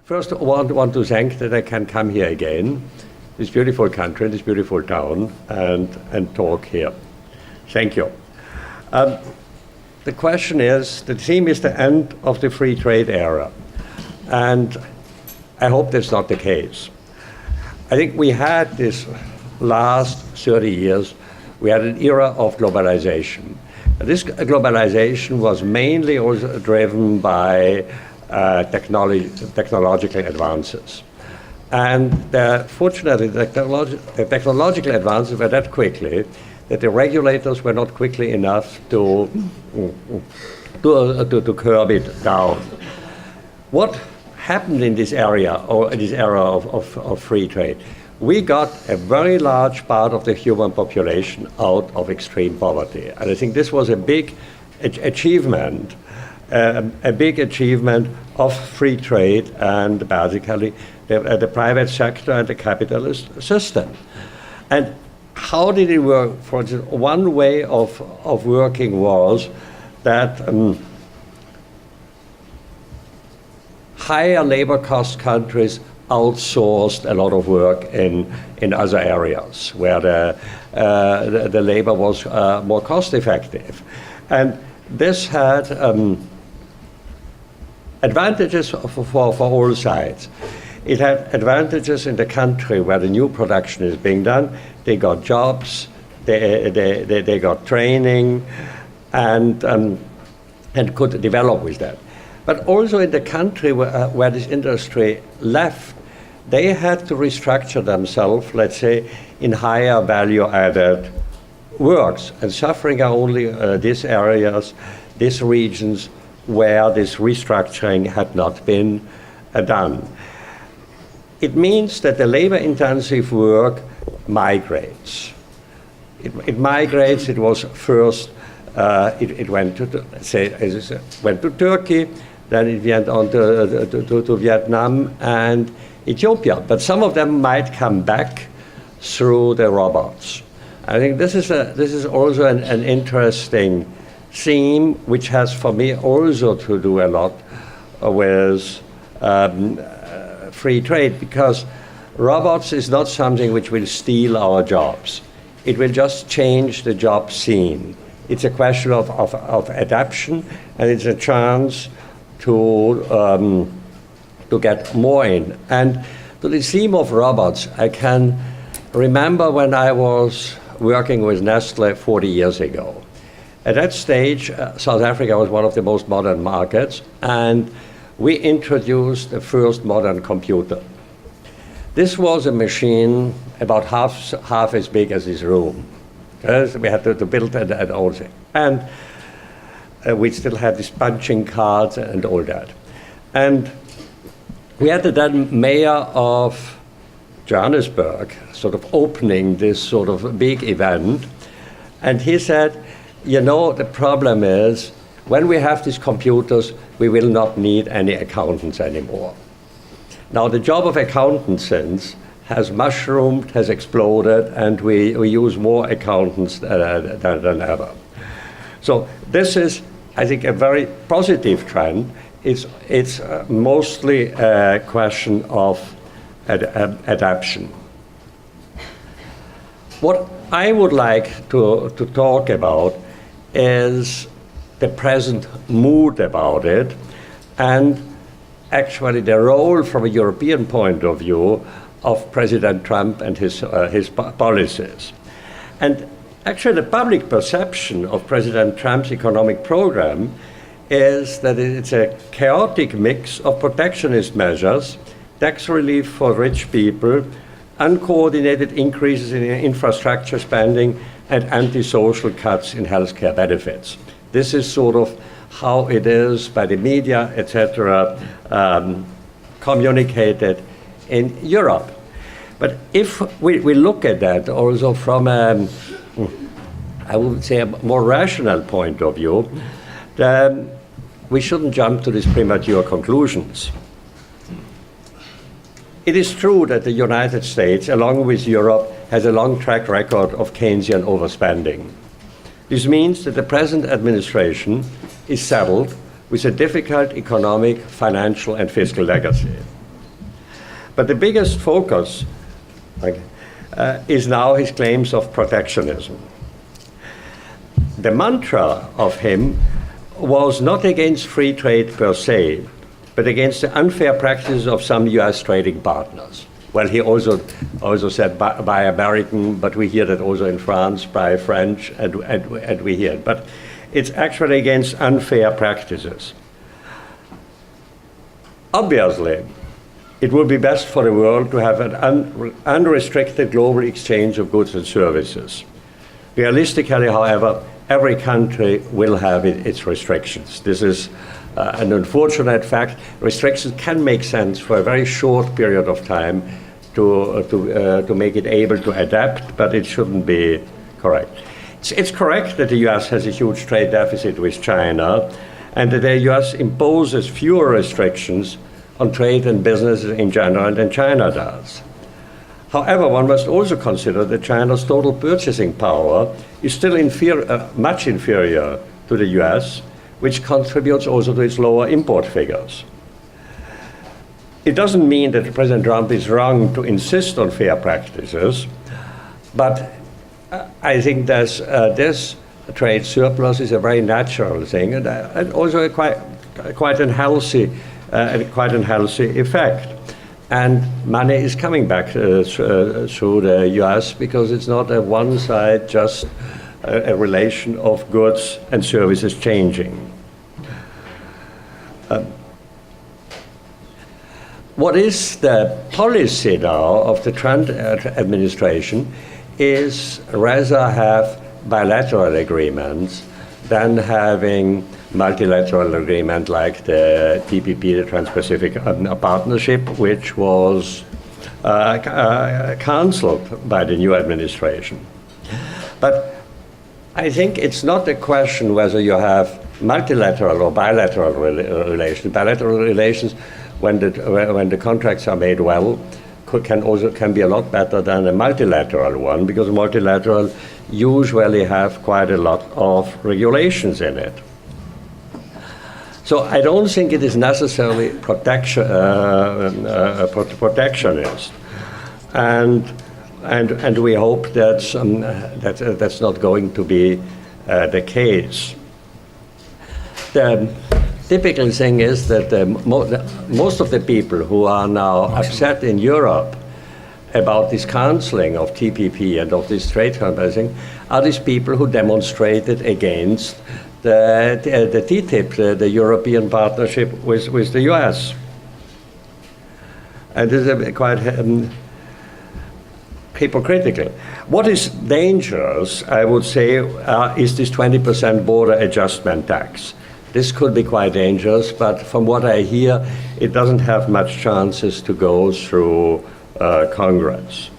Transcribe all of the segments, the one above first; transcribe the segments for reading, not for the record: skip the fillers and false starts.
First, I want to thank that I can come here again, this beautiful country, this beautiful town, and talk here. Thank you. The question is, the theme is the end of the free trade era. And I hope that's not the case. I think we had this last 30 years, we had an era of globalization. This globalization was mainly also driven by technological advances. And fortunately, the technological advances were that quickly that the regulators were not quickly enough to curb it down. What happened in this area, or in this era of free trade? We got a very large part of the human population out of extreme poverty. And I think this was a big achievement, of free trade and basically the private sector and the capitalist system. And how did it work? For instance, one way of working was that higher labor cost countries outsourced a lot of work in other areas where the labor was more cost effective. And this had advantages for all sides. It had advantages in the country where the new production is being done. They got jobs, they got training, and could develop with that. But also in the country where this industry left, they had to restructure themselves, let's say, in higher value-added works. And suffering are only these areas, these regions where this restructuring had not been done. It means that the labor-intensive work migrates. It migrates. It was first. It went to, say, as I said, went to Turkey. Then it went on to Vietnam and Ethiopia. But some of them might come back through the robots. I think this is also an interesting theme, which has for me also to do a lot with free trade, because robots is not something which will steal our jobs. It will just change the job scene. It's a question of adaptation, and it's a chance to get more in. And to the theme of robots, I can remember when I was working with Nestle 40 years ago. At that stage, South Africa was one of the most modern markets, and we introduced the first modern computer. This was a machine about half as big as this room. We had to build an old thing. And we still had these punching cards and all that. And we had the then mayor of Johannesburg sort of opening this sort of big event. And he said, you know, the problem is when we have these computers, we will not need any accountants anymore. Now, the job of accountants since has mushroomed, has exploded, and we use more accountants than ever. So this is, I think, a very positive trend. It's mostly a question of adaptation. What I would like to talk about is the present mood about it, and actually the role from a European point of view of President Trump and his policies. And actually the public perception of President Trump's economic program is that it's a chaotic mix of protectionist measures, tax relief for rich people, uncoordinated increases in infrastructure spending, and antisocial cuts in healthcare benefits. This is sort of how it is by the media, etc., communicated in Europe. But if we look at that also from a, I would say, a more rational point of view, then we shouldn't jump to these premature conclusions. It is true that the United States, along with Europe, has a long track record of Keynesian overspending. This means that the present administration is saddled with a difficult economic, financial, and fiscal legacy. But the biggest focus is now his claims of protectionism. The mantra of him was not against free trade per se, but against the unfair practices of some US trading partners. Well, he also said by American, but we hear that also in France, by French, and we hear it. But it's actually against unfair practices. Obviously, it would be best for the world to have an unrestricted global exchange of goods and services. Realistically, however, every country will have its restrictions. This is an unfortunate fact. Restrictions can make sense for a very short period of time to make it able to adapt, but it shouldn't be correct. It's correct that the US has a huge trade deficit with China, and that the US imposes fewer restrictions on trade and business in general than China does. However, one must also consider that China's total purchasing power is still much inferior to the US, which contributes also to its lower import figures. It doesn't mean that President Trump is wrong to insist on fair practices, but I think this trade surplus is a very natural thing, and also quite an healthy effect. And money is coming back through the US because it's not a one side, just a relation of goods and services changing. What is the policy now of the Trump administration is rather have bilateral agreements than having multilateral agreement like the TPP, the Trans-Pacific Partnership, which was cancelled by the new administration. But I think it's not a question whether you have multilateral or bilateral relations. Bilateral relations, when the contracts are made well, can be a lot better than a multilateral one, because multilateral usually have quite a lot of regulations in it. So I don't think it is necessarily protectionist, and we hope that that's not going to be the case. The typical thing is that most of the people who are now upset in Europe about this cancelling of TPP and of this trade thing are these people who demonstrated against the TTIP, the European partnership with the US. And this is quite hypocritical. What is dangerous, I would say, is this 20% border adjustment tax. This could be quite dangerous, but from what I hear, it doesn't have much chances to go through Congress.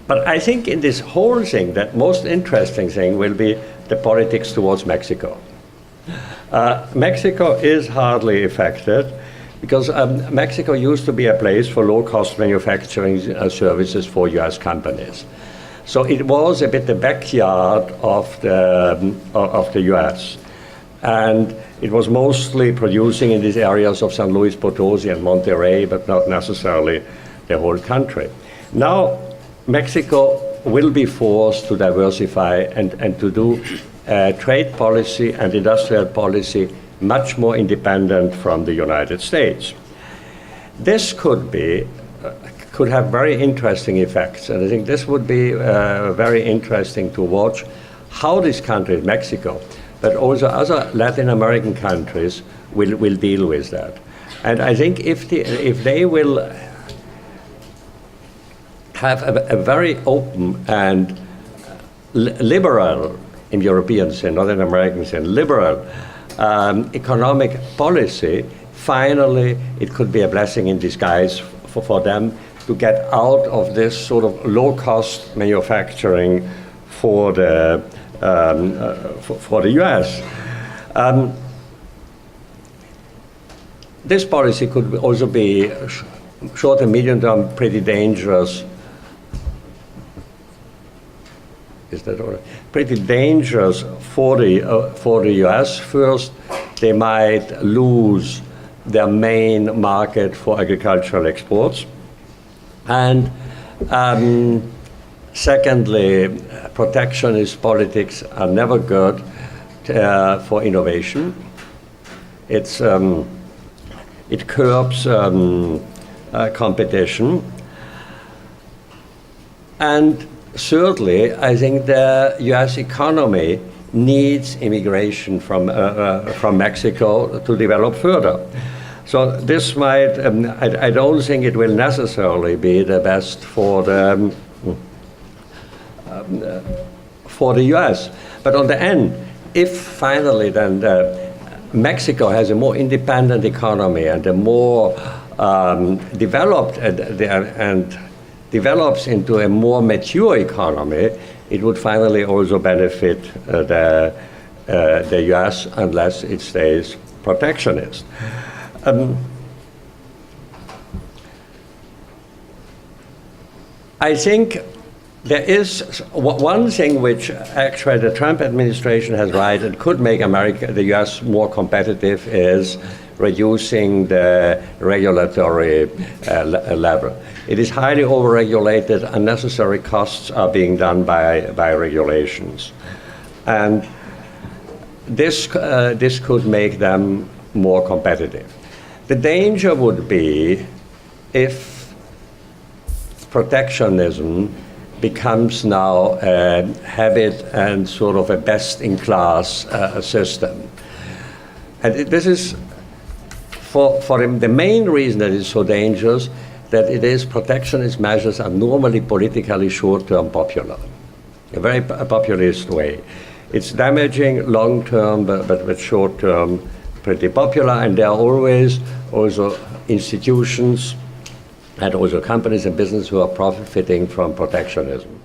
But I think in this whole thing, that most interesting thing will be the politics towards Mexico. Mexico is hardly affected because Mexico used to be a place for low-cost manufacturing services for US companies. So it was a bit the backyard of the US. And it was mostly producing in these areas of San Luis Potosi and Monterrey, but not necessarily the whole country. Now, Mexico will be forced to diversify and to do trade policy and industrial policy much more independent from the United States. This could have very interesting effects, and I think this would be very interesting to watch how this country, Mexico, but also other Latin American countries will deal with that. And I think if they will have a very open and liberal, in European sense, not in American sense, liberal economic policy, finally it could be a blessing in disguise for them to get out of this sort of low-cost manufacturing for the US. This policy could also be short and medium term pretty dangerous is that all right? Pretty dangerous for the US. First, they might lose their main market for agricultural exports. And secondly, protectionist politics are never good for innovation. It curbs competition. And thirdly, I think the US economy needs immigration from Mexico to develop further. So this might, I don't think it will necessarily be the best for the US. But on the end, if finally then Mexico has a more independent economy and a more developed and develops into a more mature economy, it would finally also benefit the US unless it stays protectionist. I think there is one thing which actually the Trump administration has right and could make the US more competitive is reducing the regulatory level. It is highly overregulated. Unnecessary costs are being done by regulations. And this could make them more competitive. The danger would be if protectionism becomes now a habit and sort of a best-in-class system. And this is, for the main reason that it's so dangerous, that it is protectionist measures are normally politically short-term popular, a very populist way. It's damaging long-term, but short-term pretty popular, and there are always also institutions and also companies and business who are profiting from protectionism.